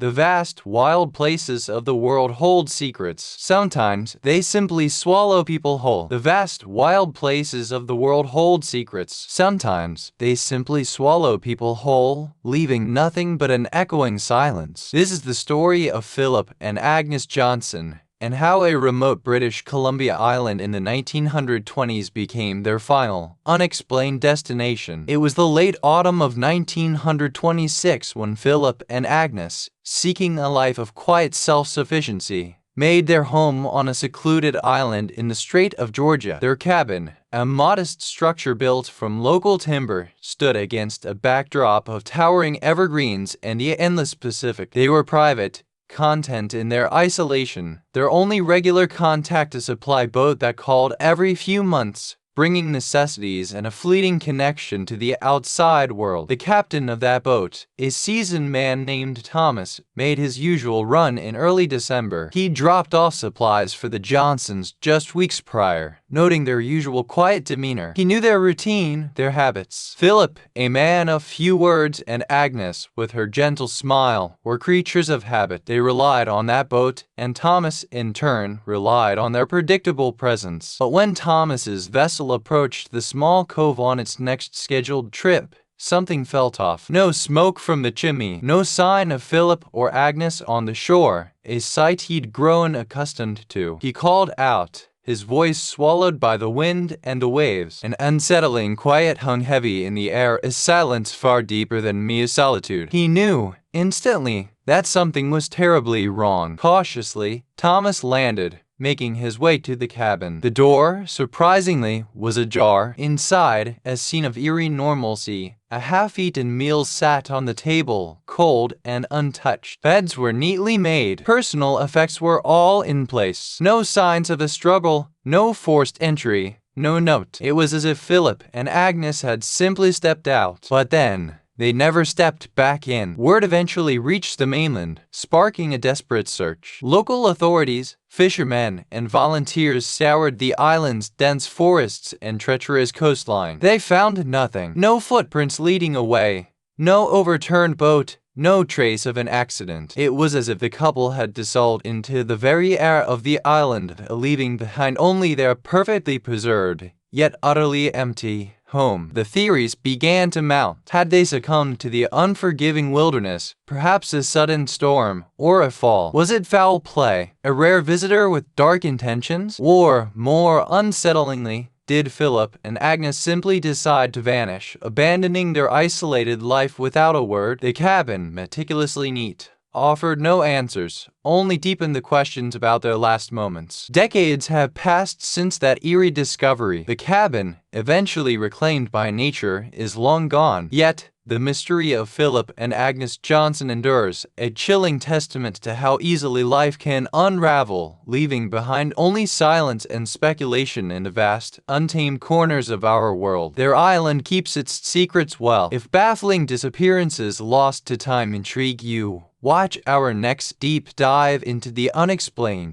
The vast, wild places of the world hold secrets. Sometimes they simply swallow people whole. The vast, wild places of the world hold secrets. Sometimes they simply swallow people whole, leaving nothing but an echoing silence. This is the story of Philip and Agnes Johnson, and how a remote British Columbia island in the 1920s became their final, unexplained destination. It was the late autumn of 1926 when Philip and Agnes, seeking a life of quiet self-sufficiency, made their home on a secluded island in the Strait of Georgia. Their cabin, a modest structure built from local timber, stood against a backdrop of towering evergreens and the endless Pacific. They were private, content in their isolation, their only regular contact a supply boat that called every few months, bringing necessities and a fleeting connection to the outside world. The captain of that boat, a seasoned man named Thomas, made his usual run in early December. He dropped off supplies for the Johnsons just weeks prior, noting their usual quiet demeanor. He knew their routine, their habits. Philip, a man of few words, and Agnes, with her gentle smile, were creatures of habit. They relied on that boat, and Thomas, in turn, relied on their predictable presence. But when Thomas's vessel approached the small cove on its next scheduled trip, something felt off. No smoke from the chimney, no sign of Philip or Agnes on the shore, a sight he'd grown accustomed to. He called out, his voice swallowed by the wind and the waves. An unsettling quiet hung heavy in the air, a silence far deeper than mere solitude. He knew, instantly, that something was terribly wrong. Cautiously, Thomas landed, making his way to the cabin. The door, surprisingly, was ajar. Inside, a scene of eerie normalcy. A half-eaten meal sat on the table, cold and untouched. Beds were neatly made. Personal effects were all in place. No signs of a struggle, no forced entry, no note. It was as if Philip and Agnes had simply stepped out. But then, they never stepped back in. Word eventually reached the mainland, sparking a desperate search. Local authorities, fishermen, and volunteers scoured the island's dense forests and treacherous coastline. They found nothing. No footprints leading away, no overturned boat, no trace of an accident. It was as if the couple had dissolved into the very air of the island, leaving behind only their perfectly preserved, yet utterly empty, home. The theories began to mount. Had they succumbed to the unforgiving wilderness, perhaps a sudden storm, or a fall? Was it foul play, a rare visitor with dark intentions? Or, more unsettlingly, did Philip and Agnes simply decide to vanish, abandoning their isolated life without a word? The cabin, meticulously neat, offered no answers, only deepened the questions about their last moments. Decades have passed since that eerie discovery. The cabin, eventually reclaimed by nature, is long gone. Yet, the mystery of Philip and Agnes Johnson endures, a chilling testament to how easily life can unravel, leaving behind only silence and speculation in the vast, untamed corners of our world. Their island keeps its secrets well. If baffling disappearances lost to time intrigue you, watch our next deep dive into the unexplained.